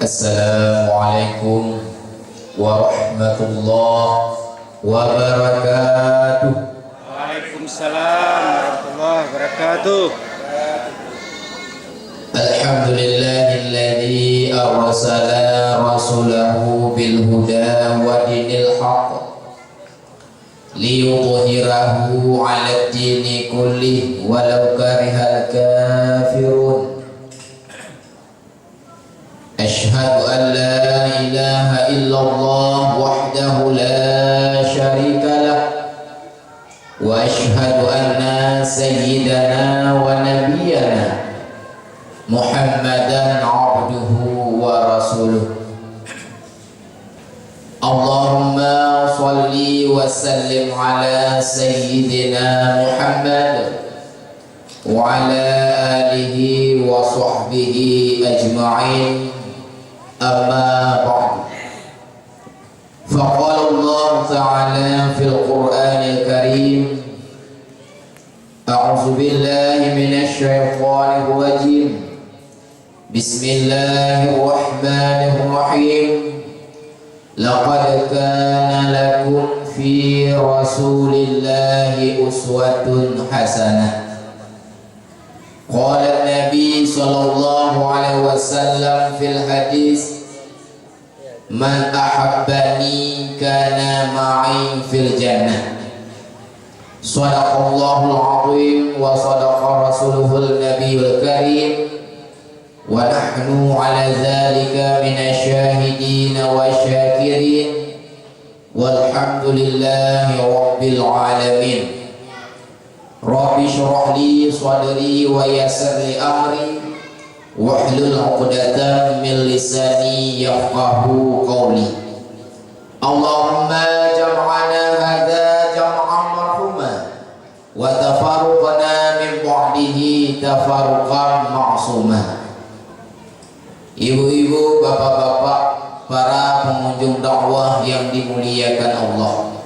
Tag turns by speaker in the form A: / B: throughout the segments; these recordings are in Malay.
A: Assalamualaikum warahmatullahi wabarakatuh.
B: Waalaikumsalam warahmatullahi wabarakatuh.
A: Alhamdulillahilladzi arsala rasulahu bil huda wa dinil haqq liyudhhirahu 'alad dini kullih walau karihal kafirun. Ashhadu an la ilaha illallah wahdahu la syarika lah wa ashhadu anna sayyidana wa nabiyyana Muhammadan abduhu wa rasuluh. Allahumma salli wa sallim ala sayyidina Muhammad wa ala alihi wa sahbihi ajma'in. Amma ba'du. Faqala Allah Ta'ala fil Qur'anil Karim, A'udzu billahi minasy syaithanir rajim. Bismillahirrahmanirrahim. Laqad kana lakum fi Rasulillahi uswatun hasanah. Qala Nabi sallallahu alaihi wasallam fil hadis, man ahabbani kana ma'i fil jannah. Shadaqallahul azim wa shadaqa rasuluhul nabiyul karim wa nahnu ala dzalika minasyahidin wa syakirin walhamdulillahi rabbil alamin. Rabbi shrah li sadri wa yassir li amri wahlul 'uqdatam min lisani yafqahu qawli. Allahumma jam'ana hadza jam'an marhuma wa tafarraqna min ba'dihi tafarruqan ma'suma. Ibu-ibu, bapak-bapak, para pengunjung dakwah yang dimuliakan Allah,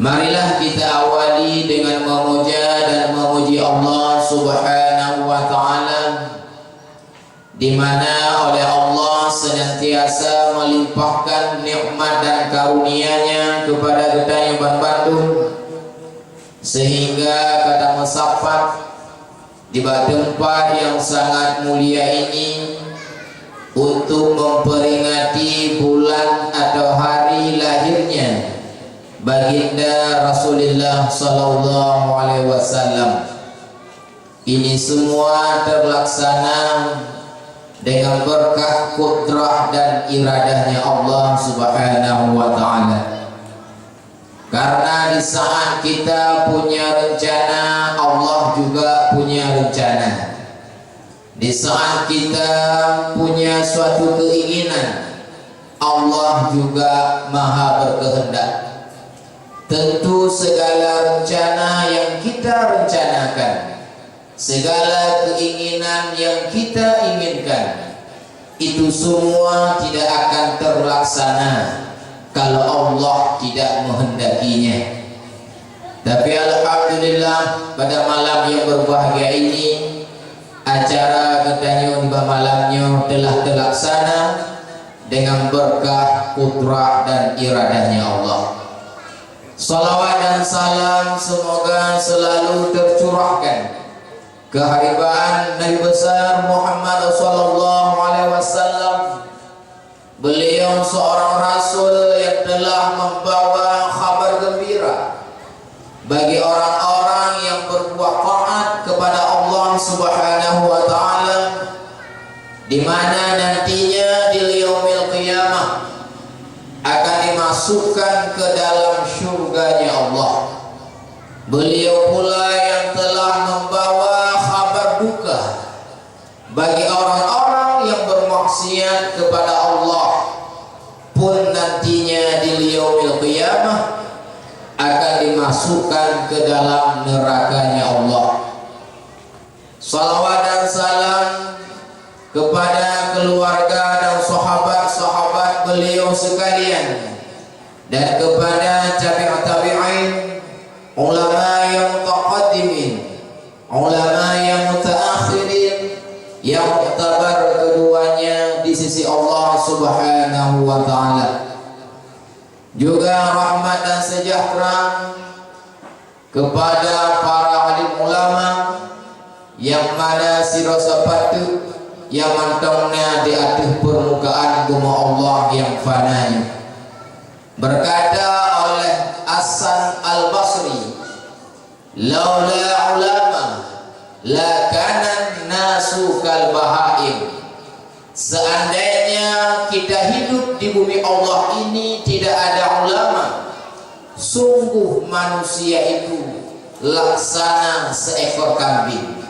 A: marilah kita awali dengan memuja dan memuji Allah Subhanahu wa Ta'ala, di mana oleh Allah senantiasa melimpahkan nikmat dan karunia-Nya kepada kita yang Bandung, sehingga kata mesafat di tempat yang sangat mulia ini untuk memperingati bulan atau hari lahirnya baginda Rasulullah sallallahu alaihi wasallam. Ini semua terlaksana dengan berkah kudrah dan iradahnya Allah Subhanahu wa Ta'ala. Karena di saat kita punya rencana, Allah juga punya rencana. Di saat kita punya suatu keinginan, Allah juga maha berkehendak. Tentu segala rencana yang kita rencanakan, segala keinginan yang kita inginkan, itu semua tidak akan terlaksana kalau Allah tidak menghendakinya. Tapi alhamdulillah, pada malam yang berbahagia ini, acara Gedanyo di malamnya telah terlaksana dengan berkah kudrah dan iradahnya Allah. Salawat dan salam semoga selalu tercurahkan keharibaan Nabi besar Muhammad sallallahu alaihi wasallam. Beliau seorang rasul yang telah membawa kabar gembira bagi orang-orang yang berbuat taat kepada Allah Subhanahu wa Ta'ala, di mana nantinya di yaumil qiyamah akan dimasukkan ke dalam syurganya Allah. Beliau pula yang telah membawa kabar duka bagi orang-orang yang bermaksiat kepada Allah, pun nantinya di yaumil qiyamah akan dimasukkan ke dalam nerakanya Allah. Salawat dan salam kepada keluarga dan sahabat-sahabat beliau sekalian, dan kepada tabi'in, ulama yang mutaqaddimin, ulama yang mutaakhirin, yang muktabar keduanya di sisi Allah Subhanahu wa ta'ala. Juga rahmat dan sejahtera kepada para alim ulama yang mana sira sepatu yang mantongnya di atas permukaan bumi Allah yang fananya. Berkata oleh Hasan Al-Basri, laula ulama la kana nasu kal bahaim. Seandainya kita hidup di bumi Allah ini tidak ada ulama, sungguh manusia itu laksana seekor kambing.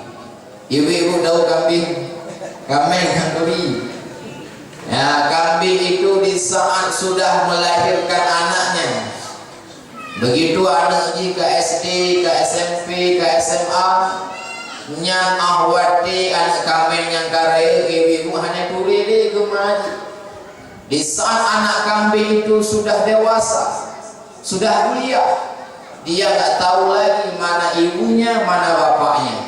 A: Ibu-ibu tahu kambing? Kambing kanduri. Ya, kambing itu di saat sudah melahirkan anaknya, begitu anak ke SD, ke SMP, ke SMA, nyang ahwati anak kambing yang karaya ibu hanya turi di kemari. Di saat anak kambing itu sudah dewasa, sudah kuliah, dia tak tahu lagi mana ibunya, mana bapaknya.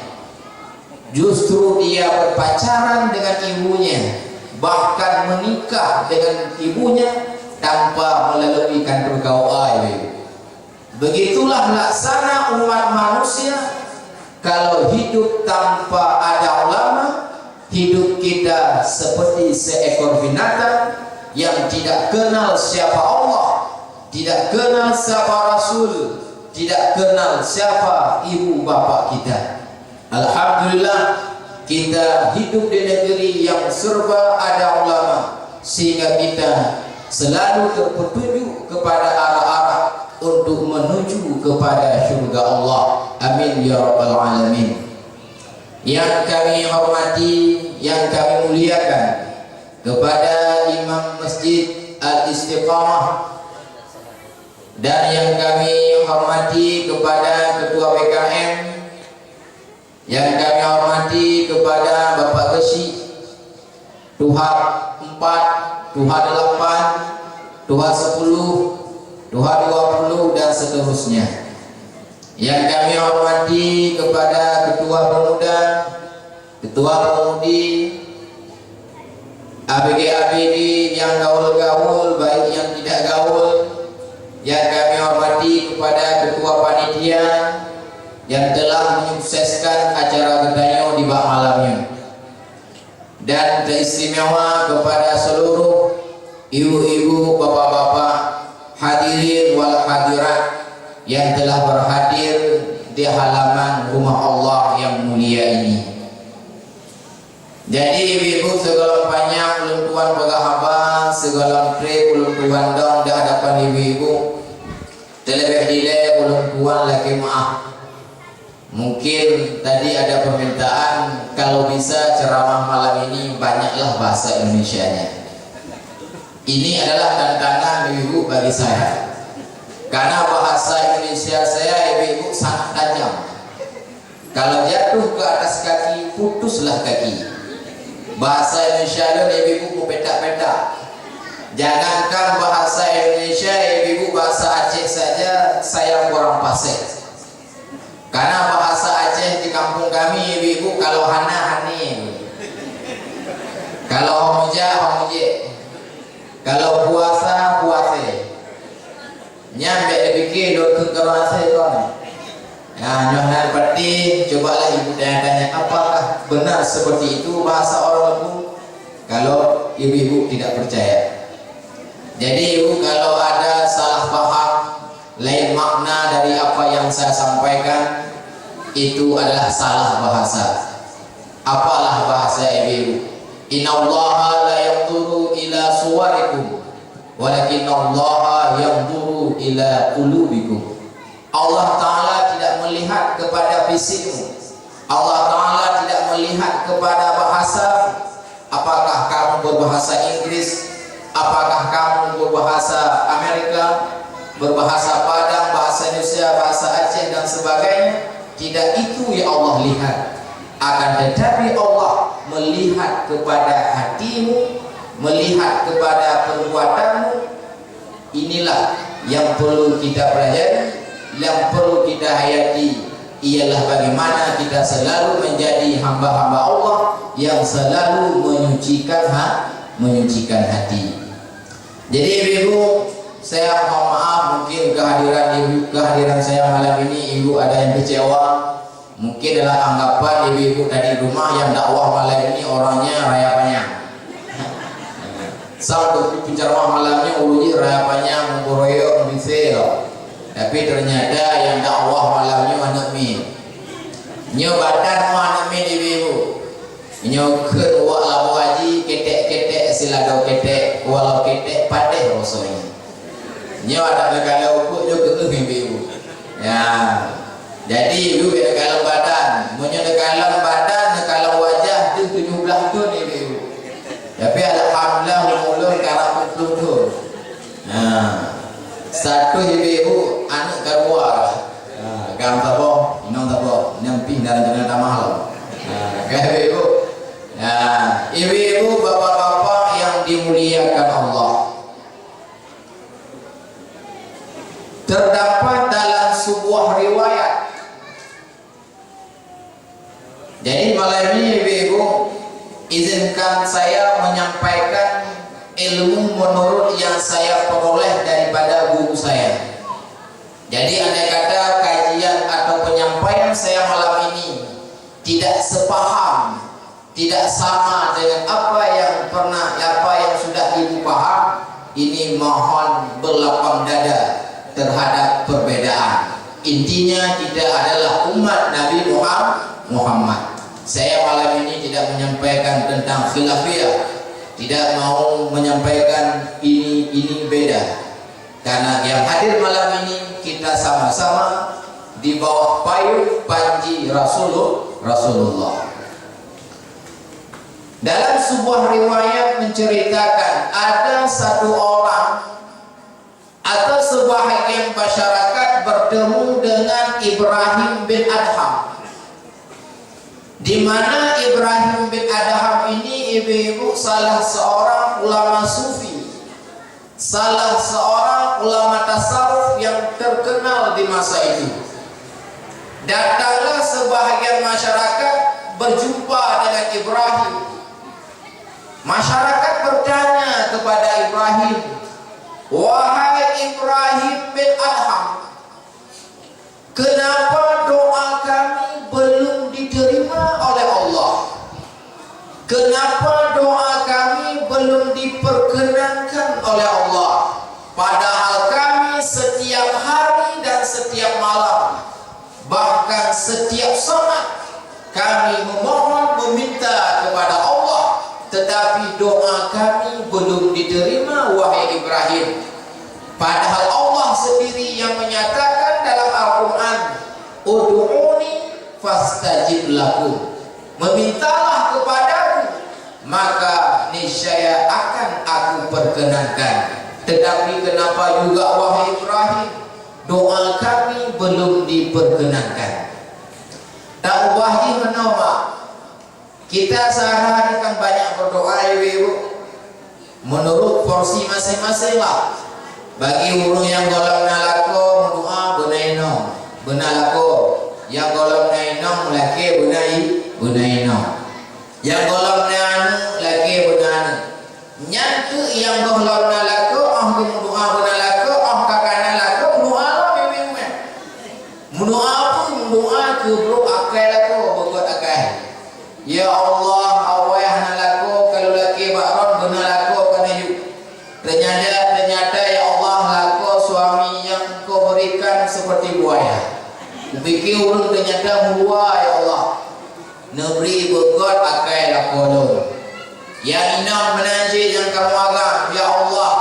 A: Justru dia berpacaran dengan ibunya, bahkan menikah dengan ibunya tanpa melalui kantor KUA. Begitulah laksana umat manusia. Kalau hidup tanpa ada ulama, hidup kita seperti seekor binatang yang tidak kenal siapa Allah, tidak kenal siapa Rasul, tidak kenal siapa ibu bapak kita. Alhamdulillah kita hidup di negeri yang serba ada ulama, sehingga kita selalu terpetunjuk kepada arah-arah untuk menuju kepada syurga Allah. Amin ya rabbal alamin. Yang kami hormati, yang kami muliakan, kepada Imam Masjid Al-Istiqamah, dan yang kami hormati kepada Ketua PKM, yang kami hormati kepada Bapak Gesi, Tuhan 4, Tuhan 8, Tuhan 10, Tuhan 20 dan seterusnya. Yang kami hormati kepada Ketua Pemuda, Ketua Pemudi, ABG-ABG yang gaul-gaul baik yang tidak gaul. Yang kami hormati kepada Ketua Panitia yang telah menyukseskan acara Gedanyo di bak malamnya, dan teristimewa kepada seluruh ibu-ibu, bapak-bapak, hadirin wal hadirat yang telah berhadir di halaman rumah Allah yang mulia ini. Jadi ibu-ibu segala banyak ulun tuan bergahabat, segala pre ulun tuan dong di hadapan ibu-ibu. Terlebih dile ulun tuan lagi maaf. Mungkin tadi ada permintaan kalau bisa ceramah malam ini banyaklah bahasa Indonesianya. Ini adalah tantangan ibu bagi saya, karena bahasa Indonesia saya ibu sangat tajam. Kalau jatuh ke atas kaki, putuslah kaki. Bahasa Indonesia itu ibu petak-petak. Jangankan bahasa Indonesia, ibu bahasa Aceh saja saya kurang fasih. Karena bahasa Aceh di kampung kami ibu kalau hana hani, kalau homoja homoje, kalau puasa puase, nyampe dipikir dokter kerasa itu ane. Nah, nyohan peti, cobalah ibu tanya-tanya apakah benar seperti itu bahasa orang Lampung. Kalau ibu-ibu tidak percaya, jadi ibu kalau ada salah paham, lain makna dari apa yang saya sampaikan, itu adalah salah bahasa. Apalah bahasa ibu? Innallaha la yanzuru ila suwarikum walakinallaha yanzuru ila qulubikum. Allah Ta'ala tidak melihat kepada fisikmu, Allah Ta'ala tidak melihat kepada bahasa. Apakah kamu berbahasa Inggris, apakah kamu berbahasa Amerika, berbahasa Padang, bahasa Indonesia, bahasa Aceh dan sebagainya. Tidak itu yang Allah lihat. Akan tetapi Allah melihat kepada hatimu, melihat kepada perbuatanmu. Inilah yang perlu kita pelajari, yang perlu kita hayati, ialah bagaimana kita selalu menjadi hamba-hamba Allah yang selalu menyucikan menyucikan hati. Jadi ibu-ibu, saya mohon maaf mungkin kehadiran saya malam ini ibu ada yang kecewa. Mungkin dalam anggapan ibu-ibu dari rumah yang dakwah malam ini orangnya raya panjang. Sang penceramah malamnya uluji raya panjang menggoroyok membisel. Tapi ternyata yang dakwah malamnya anak min. Nyo badan mu anak min ibu-ibu. Nyo ke wak labu haji ketek-ketek silado ketek walau ketek padeh rasanya. Nyo ada kalau ukur nyo ke ibu-ibu. Ya. Jadi ibu ada kalau badan, munyo ada kalau badan, kalau wajah tu 17 tahun ibu. Tapi alhamdulillah umur karak betul. Nah, satu ibu anak kedua. Gam tabo, inong tabo, nyampi dalam jalan tamahal. Kayak ibu. Nah, ibu-ibu, bapak-bapak yang dimuliakan Allah. Terdapat dalam sebuah riwayat. Jadi malam ini ibu-ibu, izinkan saya menyampaikan ilmu menurut yang saya peroleh daripada guru saya. Jadi andai kata kajian atau penyampaian saya malam ini tidak sepaham, tidak sama dengan apa yang sudah ibu paham, ini mohon berlapang dada terhadap perbedaan. Intinya kita adalah umat Nabi Muhammad. Saya malam ini tidak menyampaikan tentang khilafiyah, tidak mau menyampaikan ini beda. Karena yang hadir malam ini kita sama-sama di bawah payung panji Rasulullah. Dalam sebuah riwayat menceritakan ada satu orang atau sebahagian masyarakat bertemu dengan Ibrahim bin Adham. Di mana Ibrahim bin Adham ini ibu-ibu salah seorang ulama sufi, salah seorang ulama tasawuf yang terkenal di masa itu. Datanglah sebahagian masyarakat berjumpa dengan Ibrahim. Masyarakat bertanya kepada Ibrahim, "Wahai Ibrahim bin Adham, kenapa doa kami belum diterima oleh Allah? Kenapa doa kami belum diperkenankan oleh Allah? Padahal kami setiap hari dan setiap malam, bahkan setiap saat kami memohon meminta kepada Allah, tetapi doa kami belum diterima wahai Ibrahim. Padahal Allah sendiri yang menyatakan dalam Al-Quran, Ud'uni fastajib lakum, memintalah kepadaku maka niscaya akan aku perkenankan. Tetapi kenapa juga wahai Ibrahim doa kami belum diperkenankan?" Tak ubah menolak. Kita sehari-hari kan banyak berdoa ibu-ibu menurut porsi masing-masing lah. Bagi urung yang golong nalako mendoa benaino benalako, yang golong naino laki benaino, yang golong nanu laki benanu. Nyantu yang golong nalako mendoa benalako kakana lako mendoa lah ibu-ibu. Mendoa pun mendoa ke bro akai lako begot akai. Ya Allah, awah nalako kalau laki bakron benalako kana yuk. Ternyata ya Allah lako suami yang kau berikan seperti buaya. Kupikir urut ternyata buaya ya Allah. Neberi begot akai lako lor. Yang inam menanjir yang kamu agam ya Allah.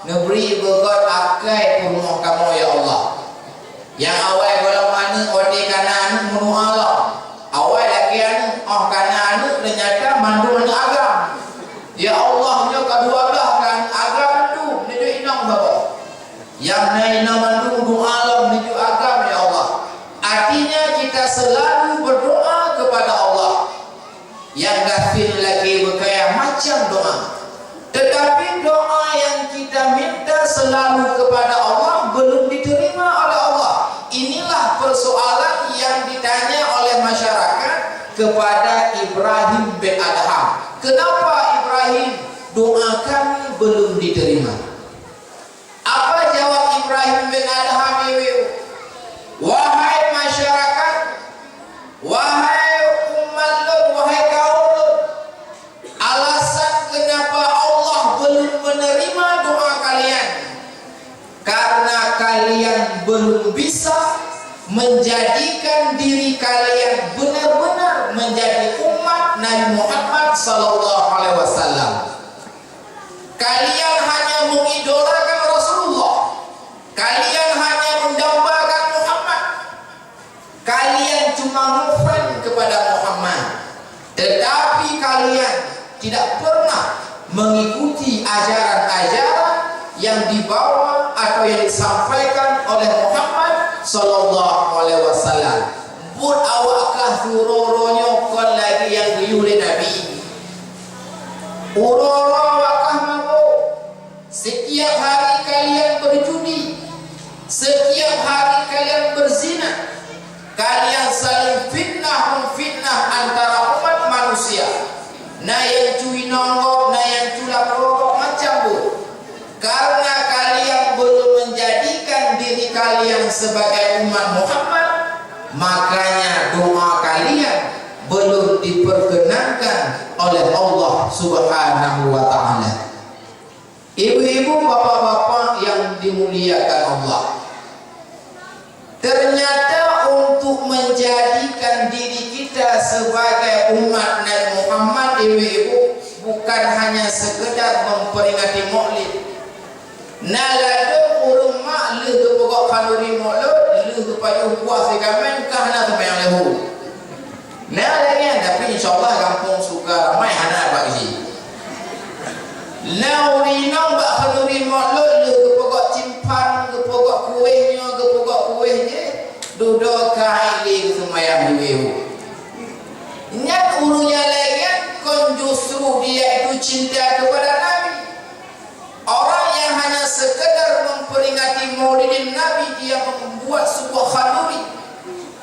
A: Neberi begot akai rumah kamu ya Allah. Yang awal kalau mana ode kana anu menua Allah. Awal lagi anu kana anu ternyata mandu agam. Ya Allah nya kedua belah kan agam tu menuju inam bapa. Yang naina mandu doa alam menuju agam ya Allah. Artinya kita selalu berdoa kepada Allah. Yang gafil lagi berkaya macam doa. Tetapi doa yang kita minta selalu kepada Allah belum diterima oleh Allah. Inilah persoalan yang ditanya oleh masyarakat kepada Ibrahim bin Adham. Kenapa Ibrahim doa kalian belum bisa menjadikan diri kalian benar-benar menjadi umat Nabi Muhammad sallallahu alaihi wasallam. Kalian hanya mengidolakan Rasulullah. Kalian hanya mendambakan Muhammad. Kalian cuma ngefans kepada Muhammad. Tetapi kalian tidak pernah mengikuti ajaran-ajaran yang dibawa atau yang disampaikan oleh Muhammad sallallahu alaihi wasallam. Bud awakah suroronyo kon lagi yang diulih Nabi. Uroro awakah mabuk. Setiap hari kalian berjudi. Setiap hari kalian berzina. Kalian saling fitnah antara umat manusia. Nah yang cuy nonggok, nah yang culak rokok macam bu. Karena kalian belum menjadikan diri kalian sebagai umat Muhammad, makanya doa kalian belum diperkenankan oleh Allah Subhanahu wa taala. Ibu-ibu, bapak-bapak yang dimuliakan Allah, ternyata untuk menjadikan diri kita sebagai umat Nabi Muhammad, ibu-ibu, bukan hanya sekedar memperingati Maulid. Nalada urung mak le ke pokok kalori Maulid, le ke payuh buah sekamen kahna sembahyang lehu. Nalanya tapi insyaallah kampung suka ramai anak bak sini. Laurina bak kalori Maulid le ke pokok cimpan, ke pokok kuihnya, ke pokok kuih je. Duduk kaili sembahyang lehu. Nyat urunya lagi kon justru dia itu cinta kepada Nabi. Orang yang hanya sekedar memperingati Maulidin Nabi, dia membuat sebuah khanduri,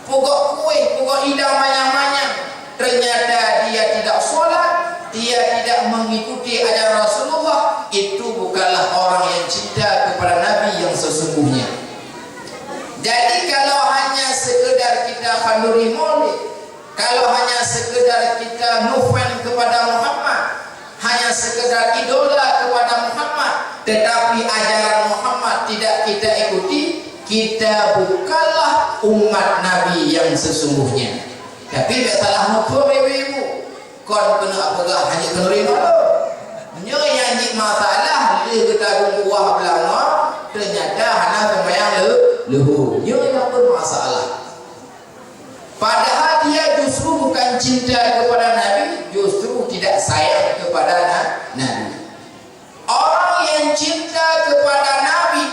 A: pokok kue, pokok hidang manyang-manyang. Ternyata dia tidak sholat, dia tidak mengikuti ajaran Rasulullah. Itu bukanlah orang yang cinta kepada Nabi yang sesungguhnya. Jadi kalau hanya sekedar kita khanduri Maulid, kalau hanya sekedar kita ngefans kepada Muhammad, hanya sekedar idola kepada Muhammad, tetapi ajaran Muhammad tidak kita ikuti, kita bukanlah umat Nabi yang sesungguhnya. Tapi tak salah nopo ibu-ibu, kon kena pegang hanya kena terima lo. Nyo yang jadi masalah dia kita buah belanga, ternyata hanya sembahyang lehu. Nyo yang bermasalah. Padahal dia justru bukan cinta kepada Nabi, justru tidak sayang kepada Nabi. Orang yang cinta kepada Nabi,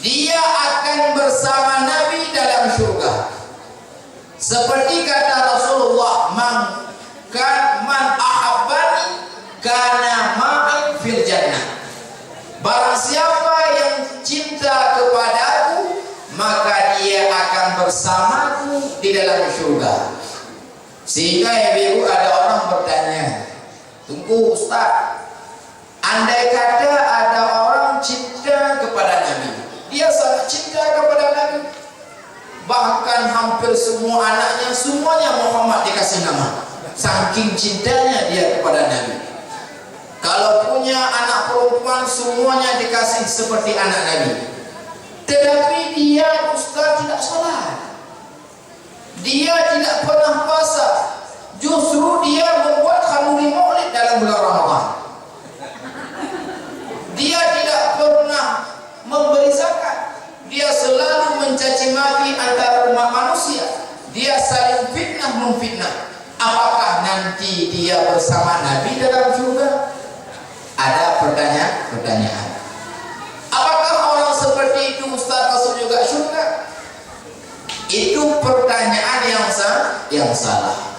A: dia akan bersama Nabi dalam syurga. Seperti kata Rasulullah, man ahabbani kana ma'i fil jannah. Barang siapa yang cinta kepadaku, maka dia akan bersamaku di dalam syurga. Sehingga ibu ada orang bertanya, tunggu Ustaz, andai kata ada orang cinta kepada Nabi, dia sangat cinta kepada Nabi, bahkan hampir semua anaknya semuanya Muhammad dikasih nama, saking cintanya dia kepada Nabi. Kalau punya anak perempuan semuanya dikasih seperti anak Nabi. Tetapi dia Ustaz tidak sholat, dia tidak pernah puasa, justru dia membuat khanduri Maulid dalam bulan Ramadan. Dia tidak pernah memberi zakat, dia selalu mencaci maki antara umat manusia, dia saling fitnah memfitnah. Apakah nanti dia bersama Nabi dalam surga? Ada pertanyaan. Apakah orang seperti itu Ustaz masuk juga surga? Itu pertanyaan yang salah.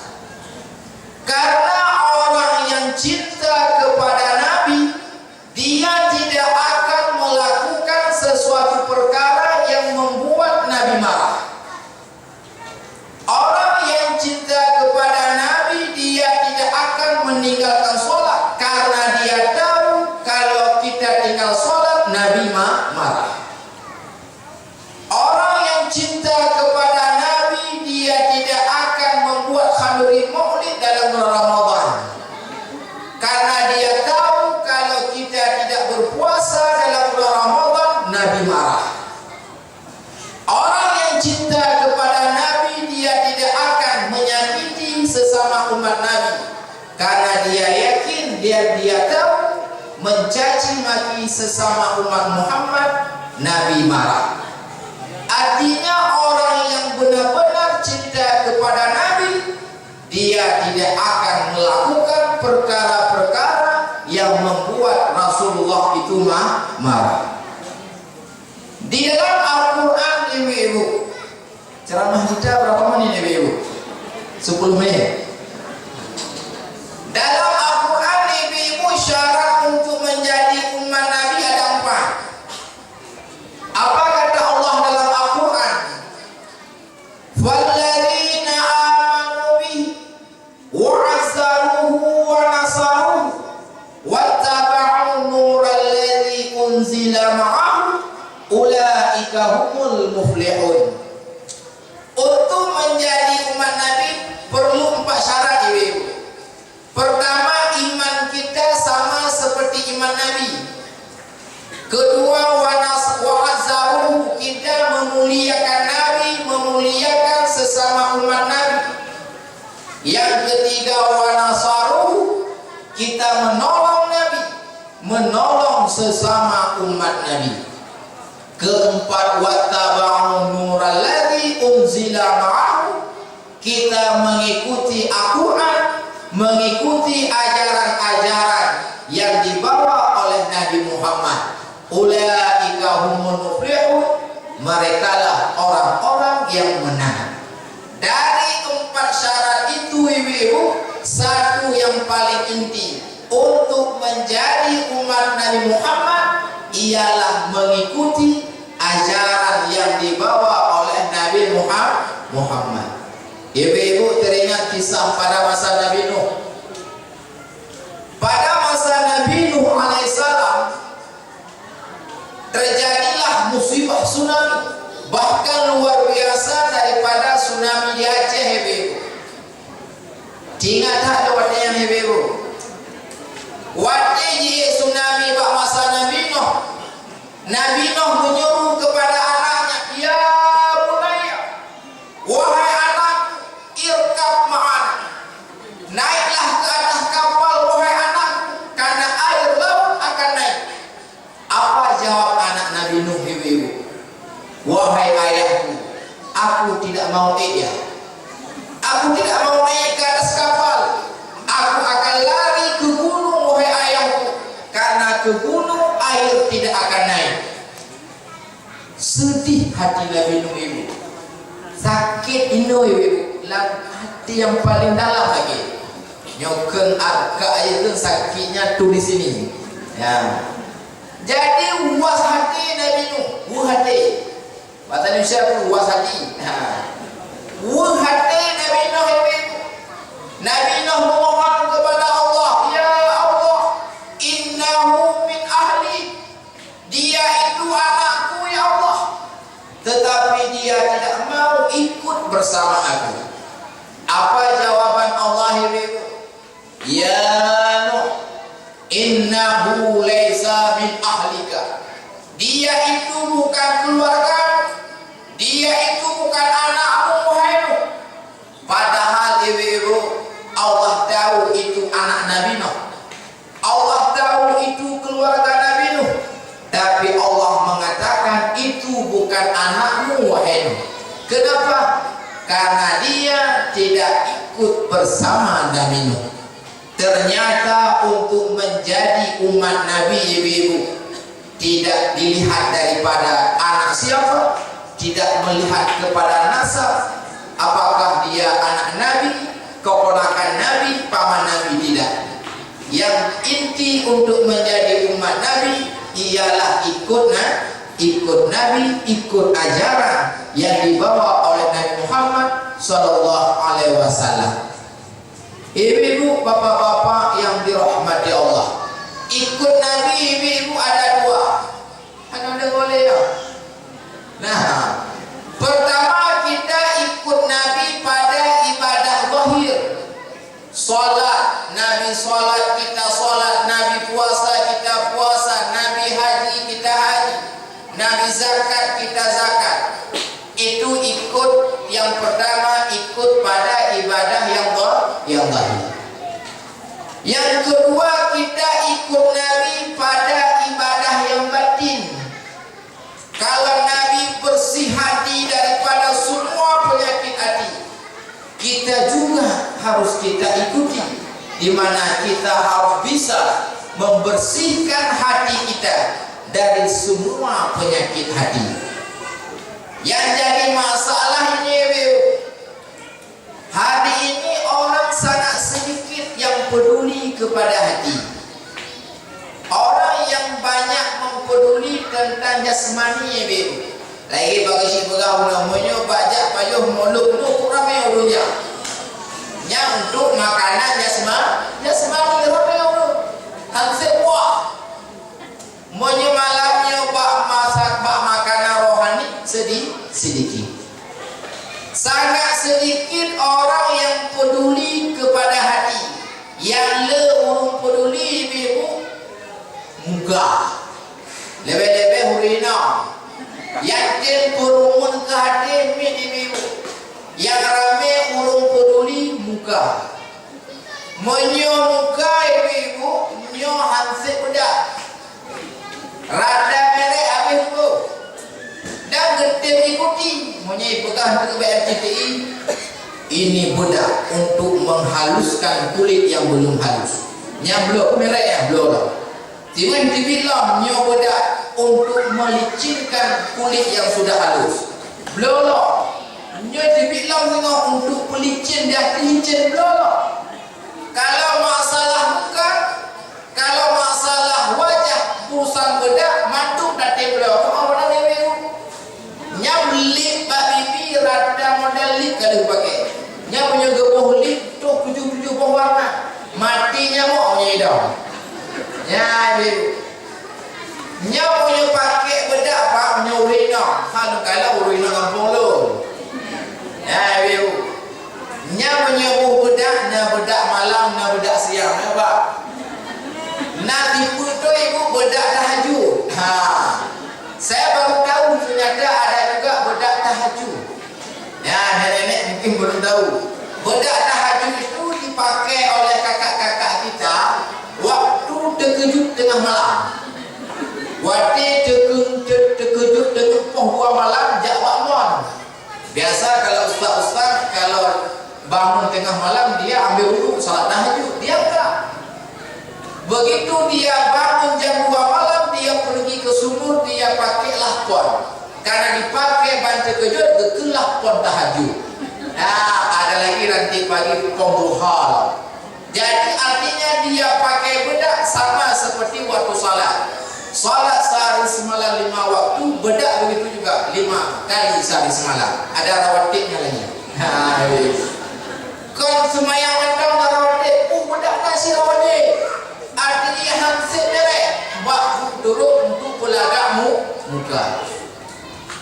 A: Karena orang yang cinta kepada Nabi, dia tidak akan melakukan sesuatu perkara yang membuat Nabi marah. Orang yang cinta kepada Nabi, dia tidak akan meninggalkan sholat, karena dia tahu kalau kita tinggal sholat Nabi marah. Orang yang cinta kepada Nabi, dia tidak akan membuat khanduri Maulid dalam bulan Ramadan, karena dia tahu kalau kita tidak berpuasa dalam bulan Ramadan Nabi marah. menzalimi sesama umat Muhammad, Nabi marah. Artinya orang yang benar-benar cinta kepada Nabi, dia tidak akan melakukan perkara-perkara yang membuat Rasulullah itu marah. Di dalam Al-Quran, ibu-ibu, ceramah kita berapa menit ibu-ibu? 10 menit. Dalam Al-Quran, ibu-ibu, syarat untuk menjadi umat Nabi ada 4. Apa kata Allah dalam Al-Quran? Walladzina amanu bihi wa 'azzaruhu wa nasaruhu wattaba'u nural ladzi unzila ma'ahu ulaika humul muflihun. Untuk menjadi umat Nabi perlu 4 syarat, ibu-ibu. Pertama, iman kita sama seperti iman Nabi. Kedua, wa'azzaruhu, kita memuliakan Nabi, memuliakan sesama umat Nabi. Yang ketiga, wa'nasaruhu, kita menolong Nabi, menolong sesama umat Nabi. Keempat, wattaba'u nural ladzi unzila ma'ahu, kita mengikuti Al-Quran, mengikuti ajaran-ajaran yang dibawa oleh Nabi Muhammad. Ulaika humul muflihun, merekalah orang-orang yang menang. Dari 4 syarat itu, ibu-ibu, satu yang paling inti untuk menjadi umat Nabi Muhammad ialah mengikuti ajaran yang dibawa oleh Nabi Muhammad. Ibu-ibu teringat kisah pada masa Nabi Nuh. Pada masa Nabi Nuh alaihissalam terjadilah musibah tsunami, bahkan luar biasa daripada tsunami di Aceh, ibu-ibu. Ingat tak ada waktunya, ibu-ibu? Waktu tsunami pada masa Nabi Nuh, Nabi Nuh menyuruh kepada anaknya, ya bunayya, wahai anak, irkab ma'ana, naiklah ke atas kapal wahai anak, karena air laut akan naik. Apa jawab anak Nabi Nuh, ibu-ibu? Wahai ayahku, aku tidak mau ya. Aku tidak mau naik ke atas kapal. Aku akan lari ke gunung wahai ayahku, karena ke gunung air tidak akan naik. Sedih hati Nabi Nuh, ibu. Sakit ini, ibu. Hati yang paling dalam lagi. Nyokeng agak itu sakitnya tuh di sini. Ya. Jadi uas hati Nabi Nuh, hati. Bahasa Indonesia pun uas hati. Hati Nabi Nuh, ibu. Nabi Nuh memohon kepada Allah, ya Allah, innahu min ahli, dia itu anakku ya Allah, tetapi dia tidak mau ikut bersama aku. Apa jawaban Allah, ibu? Ya Nuh, innahu laisa min ahlika, dia itu bukan keluarga, dia itu bukan anakmu, wahai Nuh. Padahal ibu-ibu, Allah tahu itu anak Nabi Nuh, Allah tahu itu keluarga Nabi Nuh, tapi Allah mengatakan itu bukan anakmu, wahai Nuh. Kenapa? Karena dia tidak ikut bersama Nabi Nuh. Ternyata untuk menjadi umat Nabi, ibu-ibu, tidak dilihat daripada anak siapa, tidak melihat kepada nasab, apakah dia anak Nabi, keponakan Nabi, paman Nabi, tidak. Yang inti untuk menjadi umat Nabi ialah ikut Nabi, ikut ajaran yang dibawa oleh Nabi Muhammad sallallahu alaihi wasallam. Ibu-ibu, bapak-bapak yang dirahmati Allah, ikut Nabi, ibu-ibu, ada 2. Ada boleh ya? Nah, pertama kita ikut Nabi pada ibadah zahir. Salat, Nabi salat, kita salat. Nabi puasa, kita puasa. Nabi haji, kita haji. Nabi zakat, kita zakat. Itu ikut yang pertama, ikut pada ibadah yang zahir. Yang kedua, kita ikut Nabi pada ibadah harus kita ikuti, di mana kita harus bisa membersihkan hati kita dari semua penyakit hati. Yang jadi masalah ini, hari ini orang sangat sedikit yang peduli kepada hati. Orang yang banyak mempeduli tentang jasmani, lagi bagi si pegawai namanya bajak payuh muluk tu ramai orang yang untuk makanan jasmani ramai orang hansip buah malamnya masak makanan rohani sedikit. Sangat sedikit orang yang peduli kepada hati. Yang orang peduli muka lebih-lebih hurina yang perumun ke hati yang ramai orang peduli muka muka ibu nyo hansip budak rada merek habis tu dan getem ikuti punya pegang ke BRCTI. Ini budak untuk menghaluskan kulit yang belum halus. Yang belum merek yang belum lah. Tiba dibilang nyo budak untuk melicinkan kulit yang sudah halus. Belum lah. Nyo dibilang tengok untuk pelicin dah pelicin belum lah. Kalau masalah muka, kalau masalah wajah pusang bedak mantuk datang belum. Kau mana ni? Nya lip bak bibi rada model lip kalau pakai. Nya punya gebuh lip tu 7 warna. Mati nyamuk punya hidung. Nya biru. Nya punya pakai bedak pak punya urina. Kalau urina kampung lu. Nya biru. Nya punya buh bedak, nya bedak malam, nya bedak siang, ya pak. Nak tipu tu ibu bedak tahajud. Saya baru tahu ternyata ada juga bedak tahajud. Ya, nenek mungkin belum tahu. Bedak tahajud itu dipakai oleh kakak-kakak kita waktu terkejut tengah malam. Waktu terkejut dengan pohon malam jak bangun. Biasa kalau ustaz-ustaz kalau bangun tengah malam dia ambil wudhu salat tahajud, dia enggak. Begitu dia bangun jam 2 malam, dia pergi ke sumur, dia pakailah pon. Karena dipakai bantu kejut, kekelah pon tahajud. Nah, ada lagi nanti pagi pon duha. Jadi artinya dia pakai bedak sama seperti waktu salat. Salat sehari semalam 5 waktu, bedak begitu juga 5 kali sehari semalam. Ada rawatibnya lagi. Kan semayang mentang rawatib, bedak nasi rawatib. Artinya hansip merek bak turut untuk pelagakmu muka.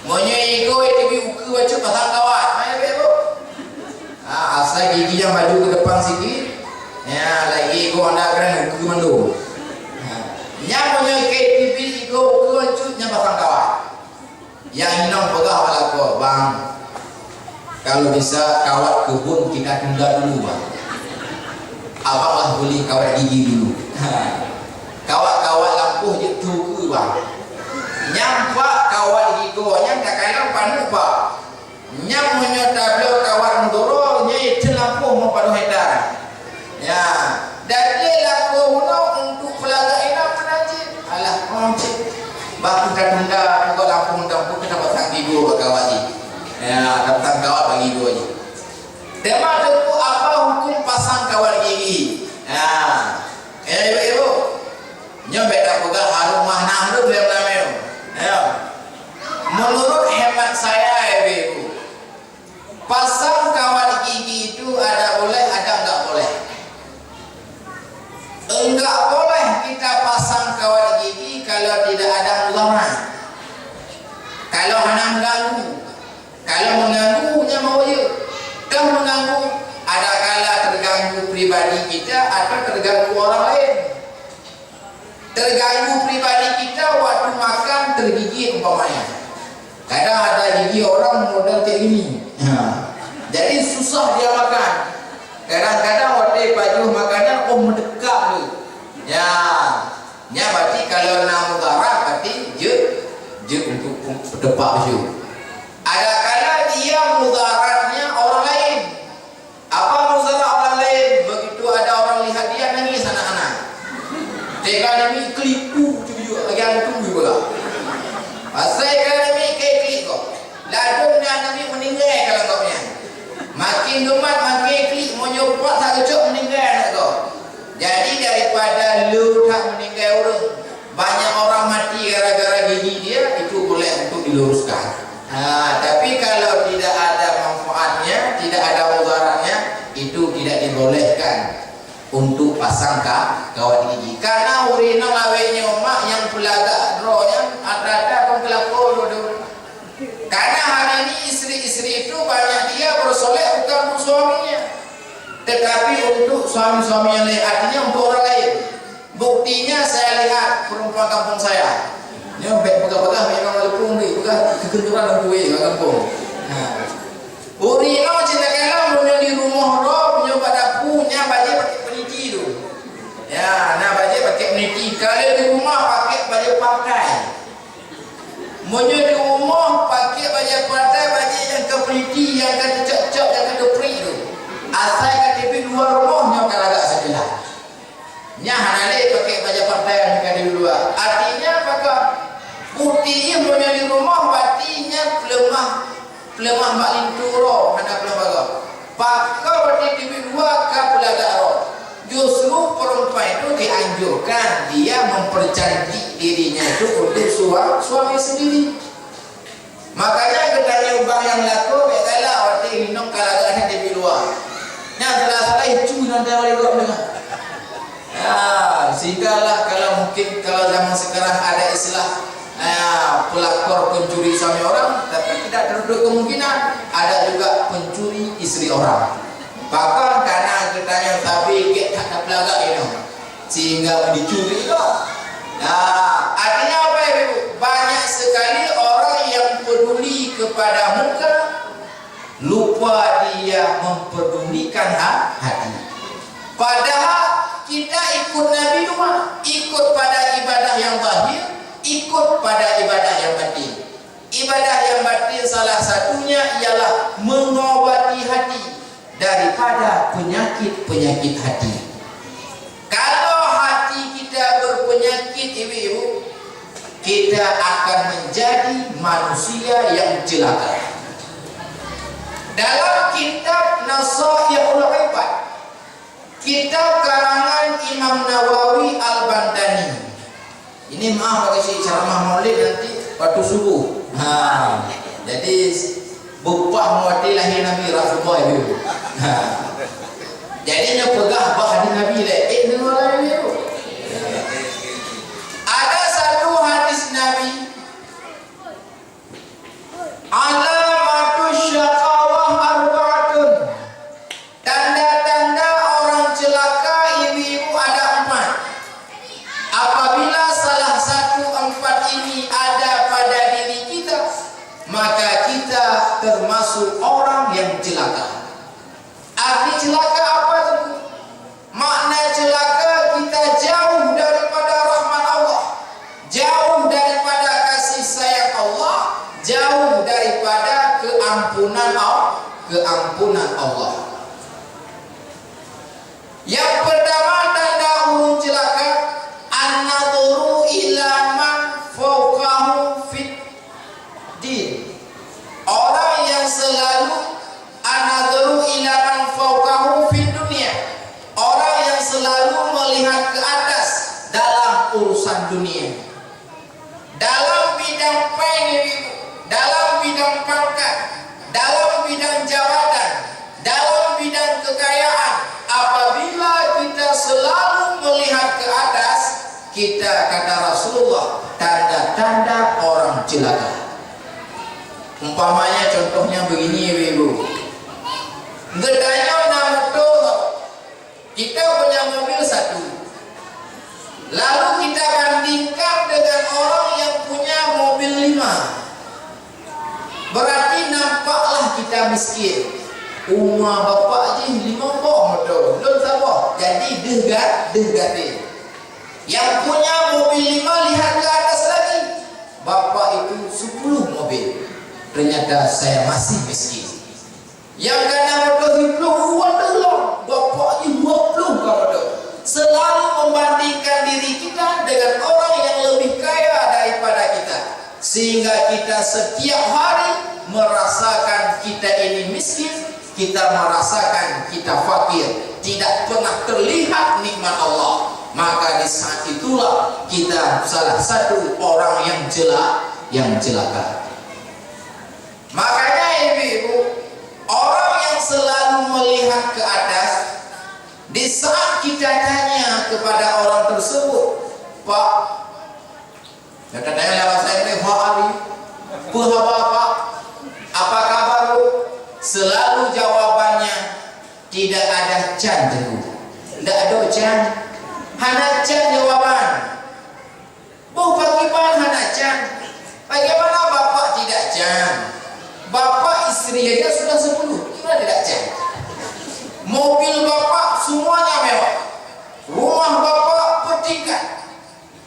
A: Monya ego itu uku baca pasang kawat. Mai bebo. Asal gigi yang maju ke depan sikit. Ya, lagi ego anda keren uku mandu. Nya monya KTV ego uku baca nya pasang kawat. Yang inang pegah balako, bang. Kalau bisa kawat kebun kita tunda dulu, bang. Abang lah boleh kawat gigi dulu. Kawat-kawat lampuh je tu ke bang. Nyampak kawat gigi gonya tak kaya panu pak. Nyam menyotablo kawat mendoro nya itu lampuh mau padu hektar. Ya, dari laku uno untuk pelaga ina menajib. Alah konci. Bang kita tunda juga lampuh lampuh kita pasang gigi kawat ni. Ya, datang kawat bagi gigi je. Tema tu apa hukum pasang kawat gigi? Ya. Ibu, nyobek tak pegang harum mahna harum dia namanya. Ya. Menurut hemat saya, ibu, pasang kawat gigi itu ada boleh, ada enggak boleh. Enggak boleh kita pasang kawat gigi kalau tidak ada mudarat. Kalau hanya mengganggu, kalau mengganggunya mau je, dah mengganggu. Ada kala terganggu pribadi kita atau terganggu orang lain. Terganggu pribadi kita waktu makan tergigit umpamanya. Kadang ada gigi orang model kayak gini. Jadi susah dia makan. Kadang-kadang waktu baju makanan mendekat tu. Ya, berarti kalau nak mudarat berarti je untuk depak baju. Ada kala dia mudaratnya orang lain. Apa mudarat orang diluruskan. Tapi kalau tidak ada manfaatnya, tidak ada mudaratnya, itu tidak dibolehkan untuk pasang kawat gigi. Karena urina lawenya mak yang pelagak rohnya ada kan kelakon dulu. Karena hari ini istri-istri itu banyak dia bersolek bukan untuk suaminya, tetapi untuk suami-suami yang lain, artinya untuk orang lain. Buktinya saya lihat perempuan kampung saya. Ini pegang-pegang memang lepung ni, bukan kegenturan dan kue kampung. Urino cina kelam punya di rumah roh punya pada punya baju pakai peniti tu. Ya, nah baju pakai peniti. Kalau di rumah pakai baju pakai. Punya di rumah pakai baju pakai baju yang ke peniti, yang ke cocok, yang ke depri tu. Asal ke TV luar rumahnya kalau agak sebelah. Nya hanale pakai baju pakai yang ke di luar. Artinya apakah? Buktinya punya di rumah batinya pelemah malinturo hana pelemah pakai bati TV dua ke pelaga roh. Justru perempuan itu dianjurkan dia mempercantik dirinya itu untuk suami sendiri. Makanya ketanya ubang yang laku katalah waktu minum kalaga TV dua. Yang salah itu nanti wali kau dengar. Sehinggalah kalau mungkin kalau zaman sekarang ada istilah pelakor pencuri suami orang, tapi tidak tertutup kemungkinan ada juga pencuri istri orang. Bahkan karena katanya tapi tak ada pelagak ini, sehingga dicuri itu. Artinya apa ya ibu? Banyak sekali orang yang peduli kepada muka, lupa dia mempedulikan hati. Padahal kita ikut Nabi Muhammad, ikut pada ibadah yang zahir, ikut pada ibadah yang batin. Ibadah yang batin salah satunya ialah mengobati hati daripada penyakit-penyakit hati. Kalau hati kita berpenyakit ibu-ibu, kita akan menjadi manusia yang celaka. Dalam kitab Nasaihul Ibad, kitab karangan Imam Nawawi Al-Bandani. Ini maaf pakai si ceramah maulid nanti waktu subuh. Jadi bupah muati lahir Nabi Rasulullah itu. Jadi nya pegah bah hadis Nabi le. Dengar itu. Ada satu hadis Nabi. Alamatus syaqawah arba'atun. Tanda-tanda orang celaka ibu-ibu ada 4. Apabila salah satu 4 ini ada pada diri kita, maka kita termasuk orang yang celaka. Arti celaka apa itu? Makna celaka kita jauh daripada rahmat Allah, jauh daripada kasih sayang Allah, jauh daripada keampunan Allah. Yang pertama tanda orang celaka, an-nadhuru ila man fawqahu fit din. Orang yang selalu an-nadhuru ila man fawqahu fit dunia. Orang yang selalu melihat ke atas dalam urusan dunia. Dalam bidang pengiriman, dalam bidang pangkat, dalam bidang jabatan, dalam bidang kekayaan. Apabila kita selalu melihat ke atas, kita kata Rasulullah tanda-tanda orang celaka. Umpamanya contohnya begini ibu. Gedanya namuto, kita punya mobil 1. Lalu kita bandingkan dengan orang yang punya mobil 5. Berarti nampaklah kita miskin. Umah bapak je 5 boh tu. Belum sabar. Jadi deh. Yang punya mobil 5 lihat ke atas lagi. Bapak itu 10 mobil. Ternyata saya masih miskin. Yang kena motor 10 uang dulu. Bapak ini 20 kalau. Selalu membandingkan diri kita dengan orang yang lebih kaya daripada kita, sehingga kita setiap hari merasakan kita ini miskin, kita merasakan kita fakir, tidak pernah terlihat nikmat Allah. Maka di saat itulah kita salah satu orang yang celaka. melihat ke atas, di saat kita tanya kepada orang tersebut, Pak, kata tanya lewat saya ini, Pak Ali, Pak, apa kabar lu? Selalu jawabannya tidak ada can teguh, tidak ada can, hanya can jawaban. Bu pagi-pagi hanya can. Bagaimana bapak tidak can? Bapak istri aja sudah 10, gimana tidak can? Mobil bapak semuanya mewah, rumah bapak bertingkat,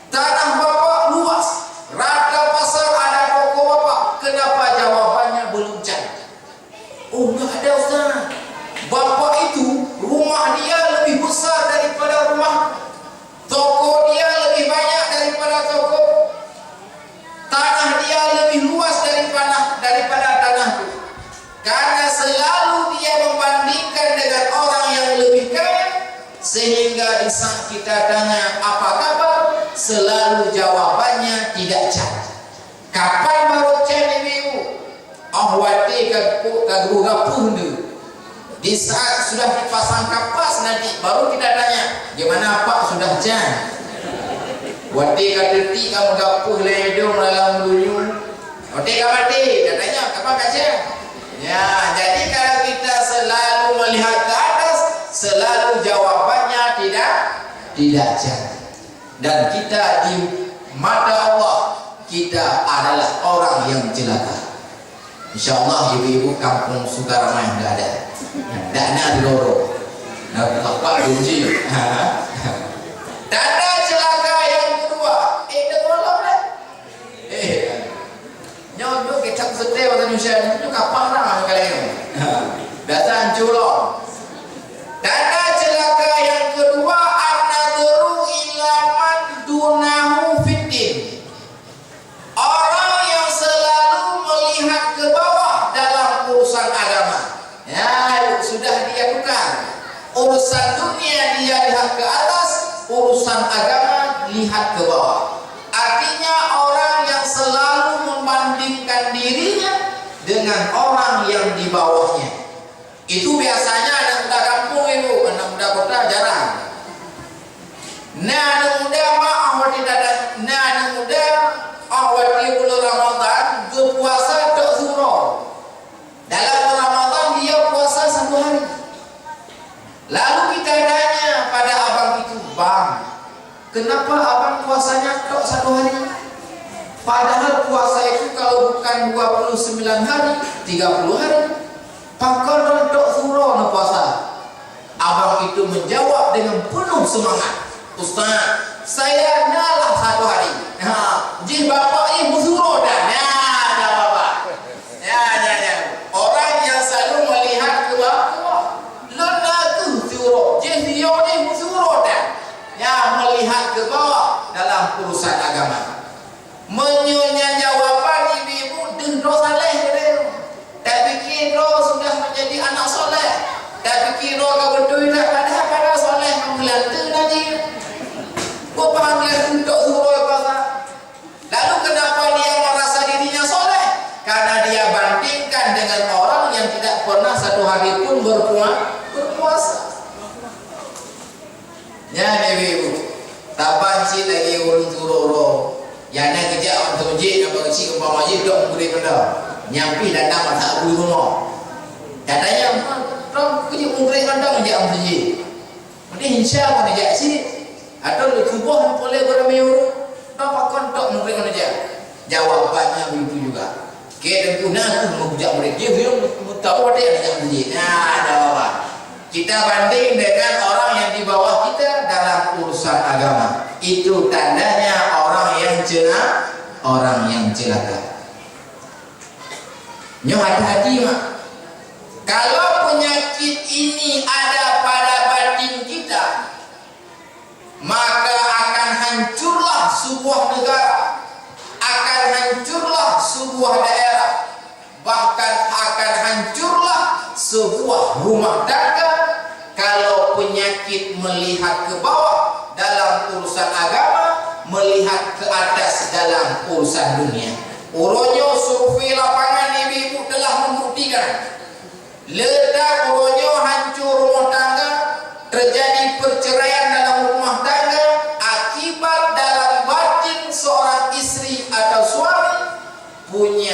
A: tanah bapak luas, rata pasar ada toko bapak. Kenapa jawabannya belum can? Oh, enggak ada Ustaz. Bapak itu rumah dia lebih besar daripada rumah, toko dia lebih banyak daripada toko, tanah dia lebih luas daripada tanahku. Karena selalu dia membandingkan dengan orang yang lebih kaya, sehingga di saat kita tanya apa kabar, selalu jawabannya tidak can. Kapan baru can ibu? Wati kaguru gapuh tu. Di saat sudah dipasang kapas nanti baru kita tanya, gimana Pak sudah can? Wati kata ti kamu gapuh ledong dalam dunyung. Wati kamati katanya kapan kaca? Ya, jadi kalau kita selalu melihat ke atas, selalu jawabannya tidak can. Dan kita di mata Allah, kita adalah orang yang celaka. InsyaAllah ibu-ibu kampung Sukaramai tidak ada. Tidak ada di lorong. Nah, bapak kunci. Tanda celaka yang kedua. Dengar lah. Nyonya kita setia pada Indonesia itu kapan ramai kalian? Datang culon. Tanda celaka yang kedua, an-nadru ila man dunahu fiddin. Orang yang selalu melihat ke bawah dalam urusan agama. Ya, sudah dia tukar. Urusan dunia dia lihat ke atas, urusan agama lihat ke bawah. Artinya orang yang selalu membandingkan dirinya dengan orang yang di bawahnya. Itu biasanya anak muda kampung itu, anak muda kota jarang. Nah, anak muda awak tidak ada. Nah, anak muda awak di bulan Ramadan berpuasa tak surau. Dalam Ramadan dia puasa 1 hari. Lalu kita tanya pada abang itu, Bang, kenapa abang puasanya tak 1 hari? Padahal puasa itu kalau bukan 29 hari, 30 hari. Pakar tak surau na puasa. Abang itu menjawab dengan penuh semangat, Ustaz, saya nyalah 1 hari. Jadi bapak ibu surau dah. Dah bapak. Ya. Orang yang selalu melihat ke bawah, lena tu surau. Jadi dia ni surau dah. Ya, melihat ke bawah dalam urusan agama. Menyonya jawaban ibu-ibu dendro saleh dia. Tak fikir roh sudah menjadi anak soleh. Tak fikir roh kau betul tak pada soleh mengelantu nanti. Kau panggil untuk suruh puasa. Lalu kenapa dia merasa dirinya soleh? Karena dia bandingkan dengan orang yang tidak pernah 1 hari pun berpuasa. Ya ibu, tapan si lagi urung suruh. Yang nak kerja orang terjik, nampak kecil umpama majid dok mengkulit benda. Nyampi datang masak bulu rumah. Katanya, orang kerja mengkulit benda kerja orang terjik. Mungkin insya Allah kerja sini. Atau lu kubah boleh beramai urung. Nampak kontok mengkulit benda. Jawabannya begitu juga. Kita guna aku mengujak mereka. Dia tahu ada yang kerja terjik. Nah, jawaban. Kita banding dengan orang yang di bawah kita dalam urusan agama. Itu tandanya orang yang celaka. Nyo hati-hati mak. Kalau penyakit ini ada pada batin kita, maka akan hancurlah sebuah negara, akan hancurlah sebuah daerah, bahkan akan hancurlah sebuah rumah tangga. Kalau penyakit melihat ke bawah dalam urusan agama, melihat ke atas dalam urusan dunia. Uronyo survei lapangan ibu telah membuktikan ledak uronyo hancur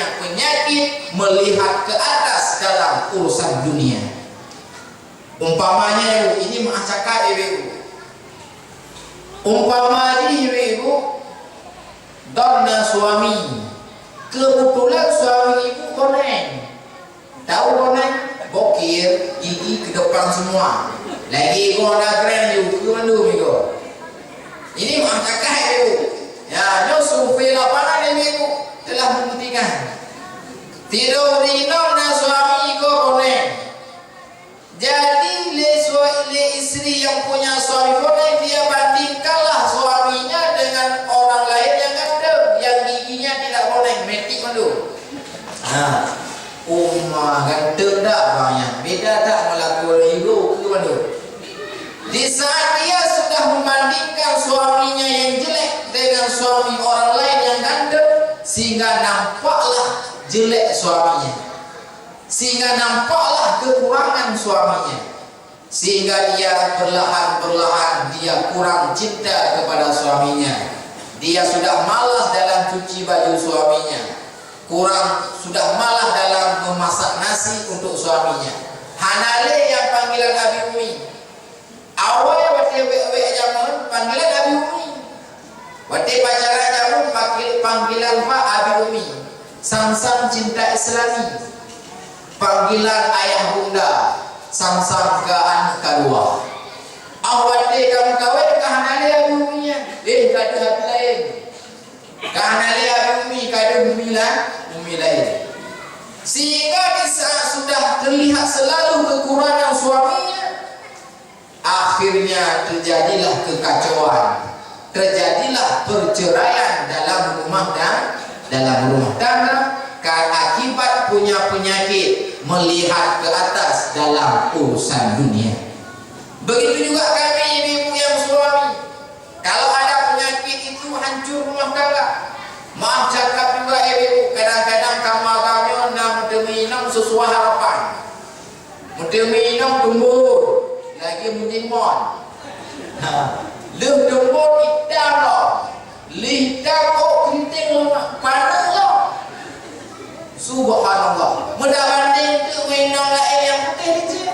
A: punya penyakit melihat ke atas dalam urusan dunia. Umpamanya ibu, ini maaf cakap ibu. Umpama ibu donna suami, kebetulan suami ibu koneng. Tahu koneng? Bokir, gigi ke depan semua. Lagi kau nak keren you, ke mana ibu? Ini maaf cakap ibu. Ya, no survei lapangan ibu telah membuktikan tidur rinam dan suami kau koneng. Jadi le istri yang punya suami koneng, dia bandingkanlah suaminya dengan orang lain yang gandeng, yang giginya tidak koneng, metik mandu. Nah, gandeng tak banyak, beda tak melakukan ibu ke mandu. Di saat dia sudah membandingkan suaminya yang jelek dengan suami orang lain yang gandeng, sehingga nampaklah jelek suaminya, sehingga nampaklah kekurangan suaminya, sehingga dia perlahan-perlahan dia kurang cinta kepada suaminya. Dia sudah malas dalam cuci baju suaminya, sudah malas dalam memasak nasi untuk suaminya. Hanale yang panggilan Abi Umi, awal waktu zaman panggilan Abi Umi, waktu pacaran zaman panggilan Pak Abi Umi, Sam-sam cinta Islami, panggilan ayah bunda, Sam-sam ke anak kedua. Awate kamu kawin kahanale Abi Uminya, kada hati lain. Kahanale Abi Umi kada Umi lain. Sehingga di saat sudah terlihat selalu kekurangan suaminya, akhirnya terjadilah kekacauan, terjadilah perceraian dalam rumah tangga akibat punya penyakit melihat ke atas dalam urusan dunia. Begitu juga kami ibu yang suami, kalau ada penyakit itu hancur rumah tangga. Maaf cakap juga ibu, kadang-kadang kamar-kamar nak minum sesuai harapan, minum tumbuh lagi menjimon. Lem tumbuh hitam loh, hitam kok kerinting loh, panas loh. Subhanallah, mudah banding tu minum lain yang putih licin.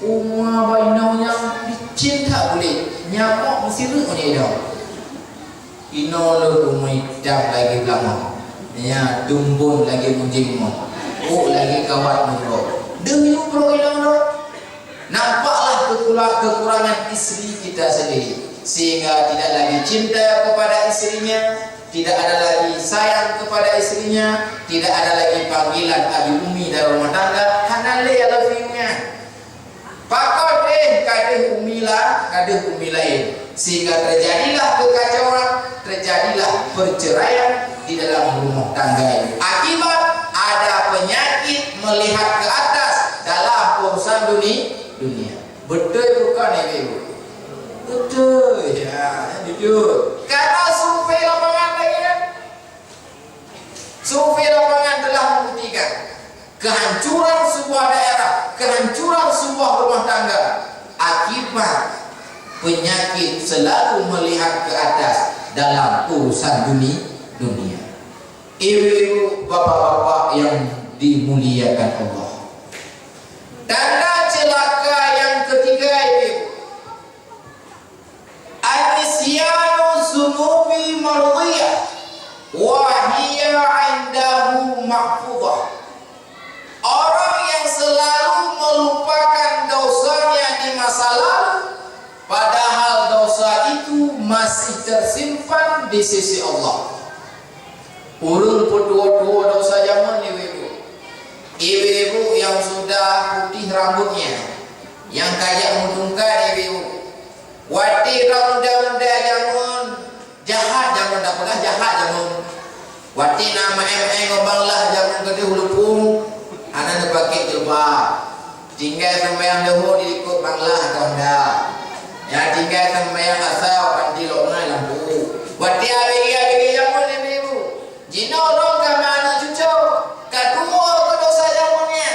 A: Minum yang licin tak boleh, nyamuk mesti ruk ni dah. Ino lo hitam lagi lama, ya tumbun lagi menjimon, lagi kawat muruk. Demi pro ino nampaklah kekurangan istri kita sendiri, sehingga tidak lagi cinta kepada istrinya, tidak ada lagi sayang kepada istrinya, tidak ada lagi panggilan Abi Umi dalam rumah tangga. Hanale ya lafinya. Pakau deh kada umi lain, sehingga terjadilah kekacauan, terjadilah perceraian di dalam rumah tangga ini. Akibat ada penyakit melihat ke atas dalam urusan dunia. Betul bukan ibu? Betul ya, jujur. Karena survei lapangan lagi kan? Survei lapangan telah membuktikan kehancuran sebuah daerah, kehancuran sebuah rumah tangga akibat penyakit selalu melihat ke atas dalam urusan dunia. Ibu-ibu, bapak-bapak yang dimuliakan Allah. Tanda celaka yang ketiga ibu, anisyanu zunubi mardiyah wa hiya 'indahu mahfudhah. Orang yang selalu melupakan dosanya di masa lalu, padahal dosa itu masih tersimpan di sisi Allah. Urung pedua-dua dosa zaman ibu-ibu. Ibu-ibu yang sudah putih rambutnya, yang kayak mudungkan ibu-ibu. Wati muda-muda zaman jahat, zaman tak pernah jahat zaman. Wati nama ngobanglah zaman gede hulupung. Anak nak pakai jilbab, tinggal sembahyang dahulu diikut banglah atau hendak. Ya tinggal sembahyang asal pandi longai lampu. Wati abegi jamun ibu. Jino dong kama anak cucu. Kedua ke dosa zamannya.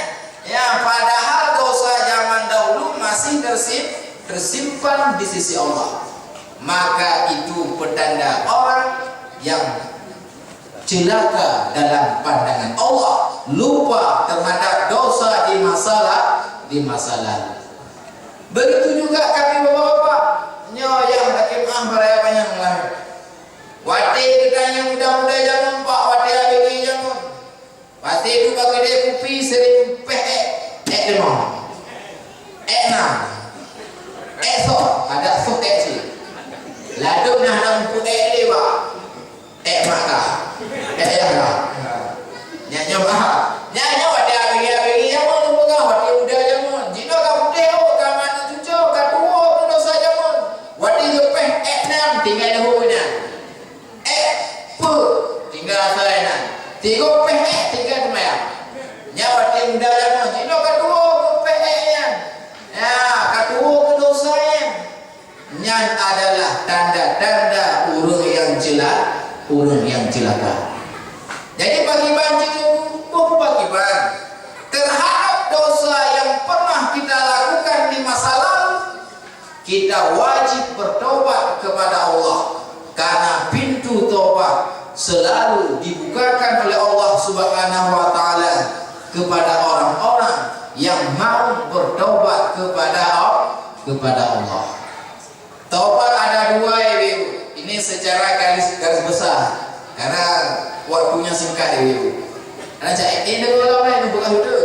A: Ya padahal dosa zaman dahulu masih tersimpan di sisi Allah. Maka itu petanda orang yang celaka dalam pandangan Allah, lupa terhadap dosa di masa lalu. Begitu juga kami bapak-bapak, yang hakim beraya banyak lah. Wati kita muda-muda jangan pak, wati abg jangan. Wati itu bagi dia kupi sering demam, enam, so ada so sih. Lalu nak pun lewa, maka, ya lah. Nyanyi wati abg jangan pegang wati muda jangan. Jika kamu deo kaman cucu katuo tu dosa jangan. Wati jepeh enam tinggal dahulunya. Tinggal asalnya. Tiga tinggal semayang. Nyawati muda jangan. Jika katuo nya. Ya, katuo ke dosanya. Nyan adalah tanda-tanda urung yang celaka. Jadi bagi banci terhadap dosa yang pernah kita lakukan di masa lalu, kita wajib bertobat kepada Allah, karena pintu tobat selalu dibukakan oleh Allah Subhanahu wa taala kepada orang-orang yang mau bertobat kepada Allah. Tobat ada dua Ibu. Ini secara garis besar karena waktunya singkat Ibu. Ana cak ini dulu lah ini bukan itu.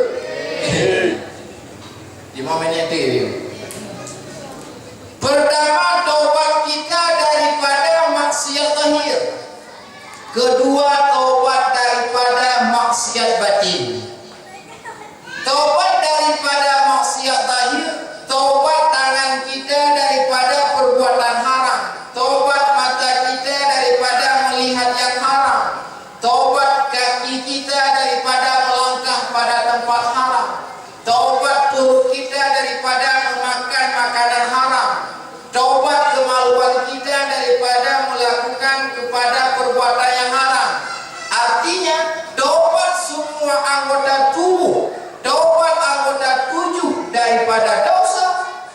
A: 5 menit Ibu. Pertama, tobat kita daripada maksiat zahir. Kedua, tobat daripada maksiat batin. Tobat daripada maksiat zahir, tobat tangan kita daripada perbuatan haram, tobat mata kita daripada melihat yang haram, tobat kaki kita daripada melangkah pada tempat haram, tobat perut kita daripada memakan makanan haram, tobat kemaluan kita daripada melakukan kepada perbuatan yang haram. Artinya tobat semua anggota tubuh, tobat anggota tujuh daripada dosa,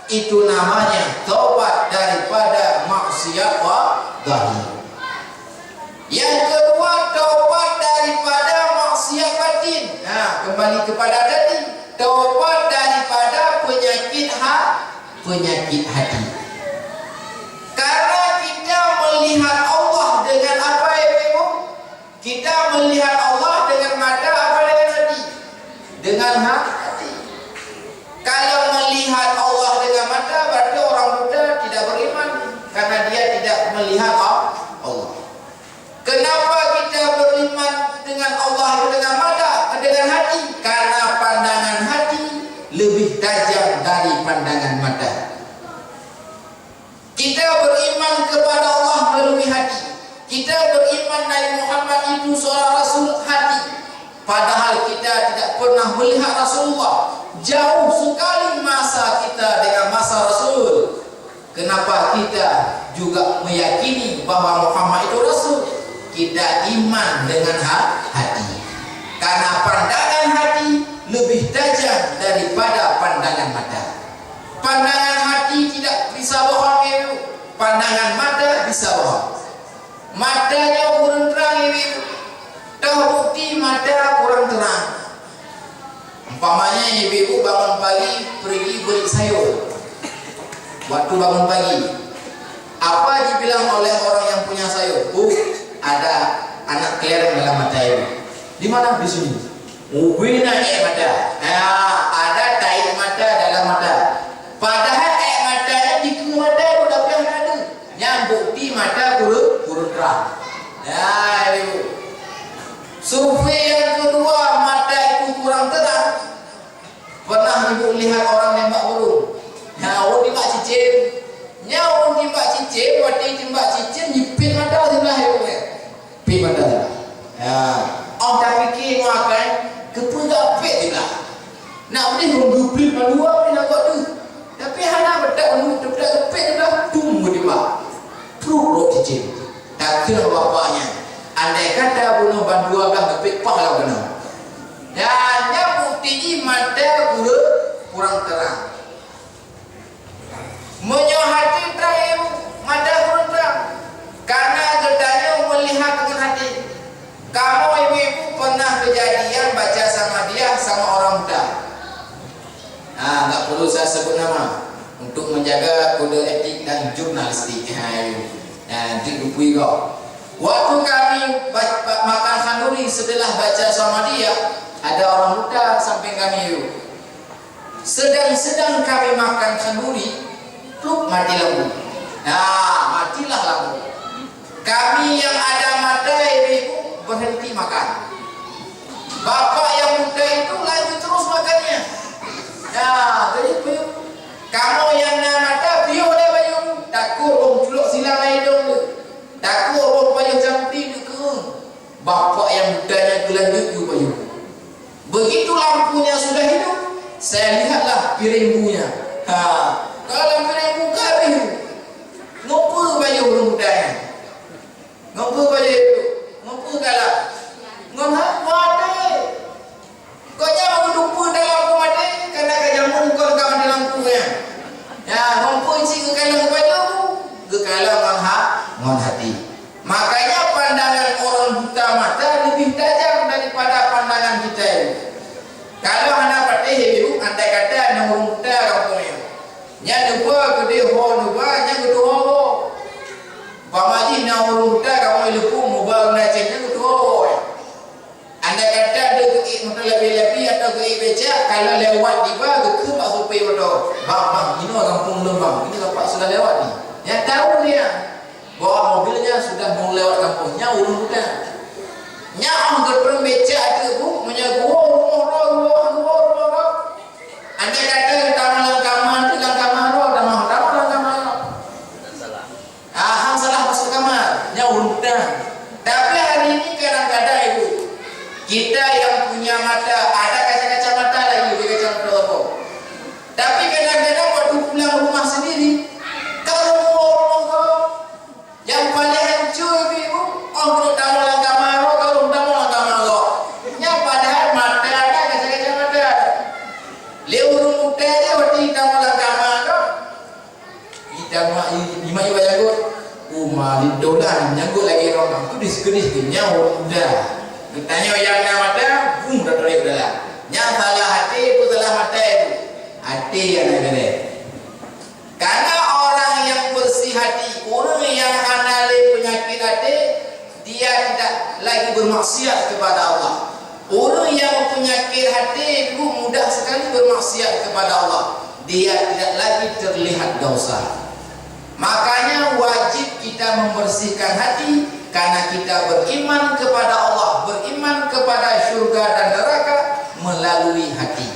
A: itu namanya tobat daripada maksiat zahir. Yang kedua, tobat daripada maksiat batin. Nah, kembali kepada tadi, tobat daripada penyakit hati. Karena kita melihat Allah dengan apa Ibu? Kita melihat Allah dengan mata apa dengan hati? Dengan hati. Kalau melihat Allah dengan mata, berarti orang muda tidak beriman karena dia tidak melihat Allah. Kenapa kita beriman dengan Allah dengan mata, dengan hati? Karena pandangan hati lebih tajam dari pandangan mata. Kita beriman kepada Allah melalui hati. Kita beriman Nabi Muhammad itu seorang Rasul hati. Padahal kita tidak pernah melihat Rasulullah. Jauh sekali masa kita dengan masa Rasul. Kenapa kita juga meyakini bahwa Muhammad itu Rasul? Kita iman dengan hati. Karena pandangan hati lebih tajam daripada pandangan mata. Pandangan hati tidak bisa bohong Ibu. Pandangan mata bisa bohong. Matanya kurang terang Ibu. Tahu bukti mata kurang terang. Umpamanya ibu bangun pagi pergi beli sayur. Waktu bangun pagi, apa dibilang oleh orang yang punya sayur? Ada anak kelereng dalam mata ibu. Di mana? Di sini. Ubina mata. Ada taik mata dalam mata. Padahal matanya di mata itu dah pernah ada. Yang bukti mata kurang terang. Ya ibu. Survei yang kedua, mata itu kurang terang. Pernah ibu lihat orang nembak burung? Nyawa tembak cicin. Nyawa tembak cicin, waktu tembak cicin nyipit mata sebelah ibu ya. Pit mata sebelah. Ya, orang tak fikir makan kepala pit sebelah. Nak boleh menggublik dua boleh nak buat tu. Tapi hana bedak menunggu bedak pit sebelah tunggu tembak. Perut cicin. Tak kira bapaknya. Andai kata bunuh bandua belah kepit pah lah kena. Dan yang bukti mata kurang terang. Menyohati terang mata kurang terang. Karena gedanya melihat dengan hati. pernah kejadian baca sama dia sama orang muda. Nggak perlu saya sebut nama untuk menjaga kode etik dan jurnalistik. Nanti lupui kau. Waktu kami makan kanduri setelah baca sama dia, ada orang muda samping kami itu. Sedang kami makan kanduri, pluk mati lampu. Matilah lampu. Kami yang ada mata ibu berhenti makan. Bapak yang muda itu lanjut terus makannya. Jadi kamu yang nak mata biar ada bayu. Takut orang culuk silang hidung tu. Takut orang bayu jampi tu. Bapak yang mudanya gelanjut tu bayu. Begitu lampunya sudah hidup, saya lihatlah piring bunya. Kalau piring buka habis, ngapa bayu orang mudanya? Ngapa bayu? Ngapa kalah? Ngapa mati? Kau jangan lupa dalam lampu mati kerana kajamun kau kawan dalam lampunya. Ngapa isi kekalang bayu? Kekalang ngon hati. Makanya pandangan orang buta mata lebih tajam daripada pandangan kita. Kalau anda patih ibu, anda kata anda orang buta kampungnya. Yang dua gede ho dua, yang kedua ho. Pamaji na orang buta kamu lupa mubah nacenya kedua ho. Anda kata ada kei motor lebih-lebih atau kei becak, kalau lewat di bawah ke pak supir motor. Bang, ini kampung Lembang, ini bapak sudah lewat ni. Yang tahu dia bawa mobilnya sudah mau lewat kampungnya urung muda. Nyam gerperem becak ada bu, menyagu Anda kata tamu kamar tu kamar hang salah masuk kamar, nya urung muda. Tapi hari ini kadang-kadang ibu kita yang punya mata, ada kaca-kaca mata lagi, kaca mata apa. Tapi kadang-kadang waktu pulang rumah sendiri, kalau yang paling hancur ibu, kalau tamu lang kamar, kalau tamu lang kamar, nya padahal mata ada kaca-kaca mata. Lewurung muda aja waktu tamu lang kamar, kita lima ibu jagut, malidolan nyagut lagi orang, tu dis-dis nya orang muda. Tanya yang nak mata, bung dah tarik dalam. Yang salah hati, pun salah mata itu. Hati yang nak kena. Karena orang yang bersih hati, orang yang anali penyakit hati, dia tidak lagi bermaksiat kepada Allah. Orang yang penyakit hati itu mudah sekali bermaksiat kepada Allah. Dia tidak lagi terlihat dosa. Makanya wajib kita membersihkan hati karena kita beriman kepada Allah, beriman kepada syurga dan neraka melalui hati.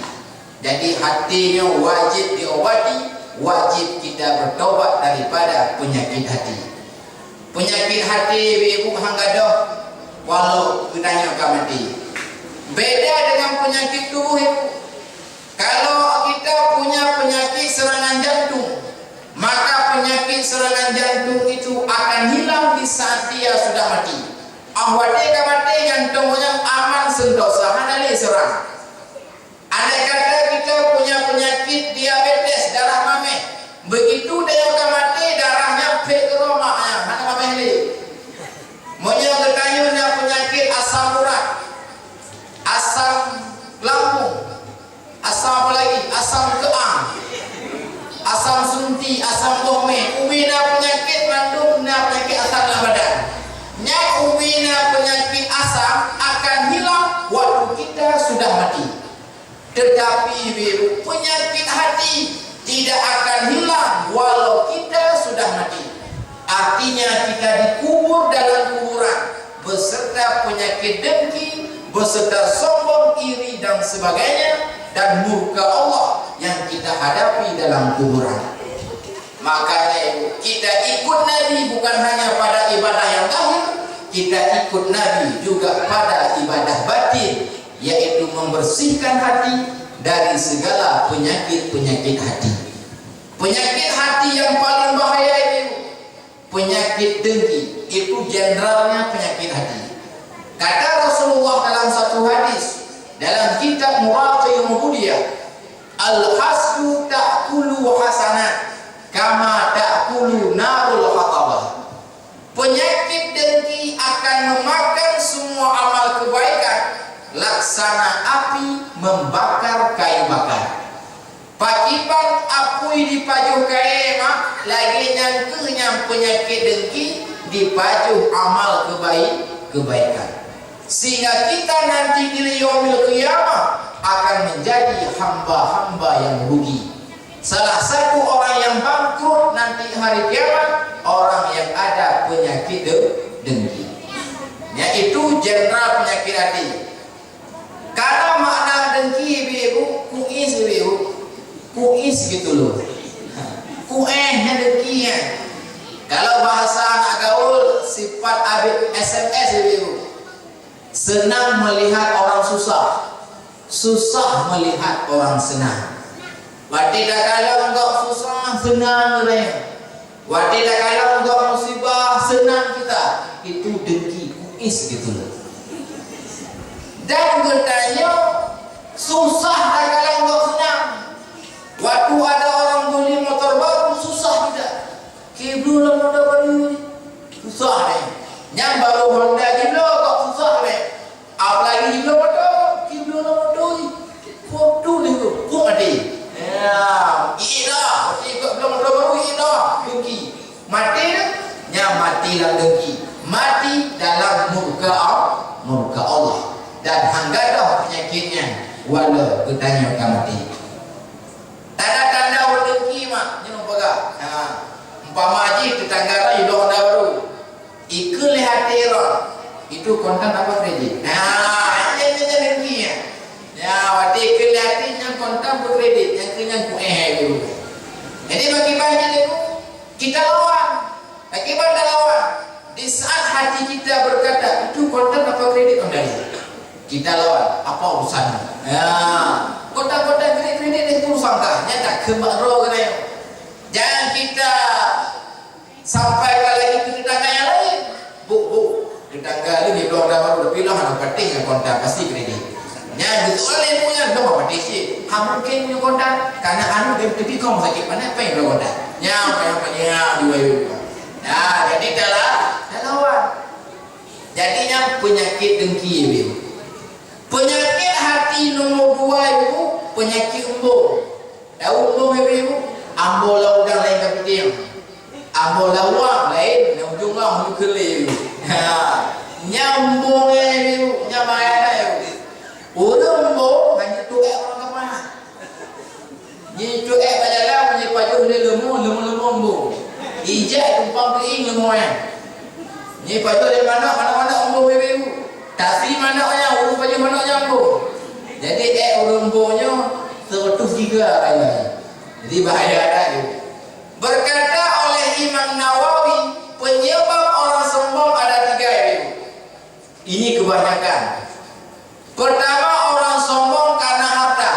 A: Jadi hatinya wajib diobati, wajib kita bertobat daripada penyakit hati. Penyakit hati ibu hanggadoh walau ditanya ke mati. Beda dengan penyakit tubuh ibu. Kalau kita punya penyakit serangan jantung, maka penyakit serangan jantung itu akan hilang di saat dia sudah mati. Awade ka mati jantungnya aman sentosa hanale serang. Andai kata kita punya penyakit diabetes, darah mameh, begitu dia ka mati darahnya pek ke romaknya, hana mameh li. Monya ketayunya penyakit asam urat, asam lambung, asam apa lagi? Asam keang, asam sunti, asam bome, ubina penyakit mandum, penyakit asam dalam badan. Nya ubina penyakit asam akan hilang waktu kita sudah mati. Tetapi penyakit hati tidak akan hilang walau kita sudah mati. Artinya kita dikubur dalam kuburan beserta penyakit dengki, beserta sombong, iri dan sebagainya, dan murka Allah yang kita hadapi dalam kuburan. Makanya kita ikut Nabi bukan hanya pada ibadah yang zahir, kita ikut Nabi juga pada ibadah batin, yaitu membersihkan hati dari segala penyakit-penyakit hati. Penyakit hati yang paling bahaya itu penyakit dengki, itu generalnya penyakit hati. Kata Rasulullah dalam satu hadis dalam kitab Muraqi Mubudiyah, al-hasdu ta'kulu hasanat kama ta'kulu narul hatabah. Penyakit dengki akan memakan semua amal kebaikan laksana api membakar kayu bakar. Pakiban apui dipajuh kae mak lagi nyangkeunya penyakit dengki dipajuh amal kebaikan. Sehingga kita nanti di yaumil qiyamah akan menjadi hamba-hamba yang rugi. Salah satu orang yang bangkrut nanti hari kiamat orang yang ada penyakit dengki. Yaitu jenderal penyakit hati. Karena makna dengki ibu kuis ibu. Kuis gitu loh. Kuehnya dengkinya. Kalau bahasa anak gaul sifat abis SMS ibu. Senang melihat orang susah, susah melihat orang senang. Tidak kalau enggak susah senang katanya. Tidak kalau enggak musibah senang kita. Itu dengki kuis gitu loh. Dan katanya susah tak kalau enggak senang. Waktu ada orang beli motor baru susah tidak. Kiblu lah motor baru susah deh. Yang baru Honda kiblu kok susah deh. Apalagi kiblu motor, kiblu lah motor. Foto ni tu, kok ada. Ya, ida. Mati kok belum motor baru ida. Dengki. Mati dah. Nya mati lah dengki. Mati dalam murka Allah. Dan hanggadah penyakitnya. Wala ketanya akan mati. Tanda-tanda dengki mak, jangan pegang. Umpama haji tetangga hidup Honda baru. Ikut lihat teron. Itu konten apa kredit? Ini dengkinya. Ya, waktu ikut lihatnya konten berkredit, yang kenyang dulu. Jadi bagi banyak itu kita lawan. Bagaimana kita lawan? Di saat hati kita berkata itu konten apa kredit Honda ini? Kita lawan. Apa urusannya? Ya. Kota-kota kredit itu urusan tak kemakro katanya. Jangan kita sampaikan lagi ke tetangga yang lain. Bu, tetangga ini belum dapat berpilah ada penting yang kontak pasti kredit. Ya betul lah punya belum apa sih. Mungkin punya kontak karena tapi kau sakit mana apa yang belum kontak? Ya apa dua. Ya jadi dalam lawan. Jadinya penyakit dengki ibu. Penyakit hati nomor 2 ibu, penyakit embung. Tahu embung ibu? Ambol laudang lain kapiting. Ambol lawang lain, ujung lah ujung kelih. Nyambung ibu, nyamaya ibu. Orang embung hanya tuek orang kemana? Ni tuek bajalah, ni pajuh ni lemu embung. Ijak tumpang keing lemuan. Ni pajuh dari mana embung ibu. Tapi manaknya urus baju manaknya embung. Jadi urumbonya 103 ayat. Jadi bahaya ada itu. Berkata oleh Imam Nawawi, penyebab orang sombong ada 3 itu. Ini kebanyakan. Pertama, orang sombong karena harta.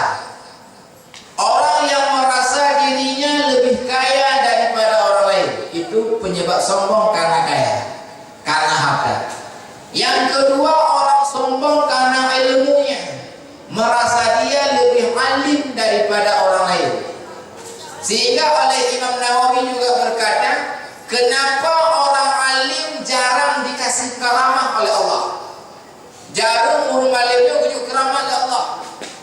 A: Orang yang merasa dirinya lebih kaya daripada orang lain. Itu penyebab sombong karena kaya, karena harta. Yang kedua, orang sombong karena ilmunya, merasa dia lebih alim daripada orang lain. Sehingga oleh Imam Nawawi juga berkata, kenapa orang alim jarang dikasih karamah oleh Allah? Jarang orang alimnya punya karamah oleh Allah.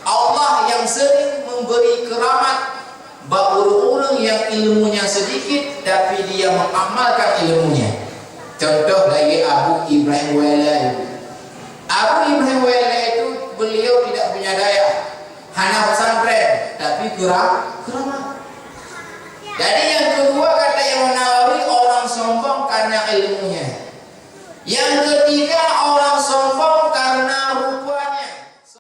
A: Allah yang sering memberi keramat bagi orang yang ilmunya sedikit tapi dia mengamalkan ilmunya. Contoh lagi Abu Ibrahim Wailai. Abu Ibrahim Wailai itu beliau tidak punya daya, hanya pesantren, tapi keramat. Jadi yang kedua kata Imam Nawawi, orang sombong karena ilmunya. Yang ketiga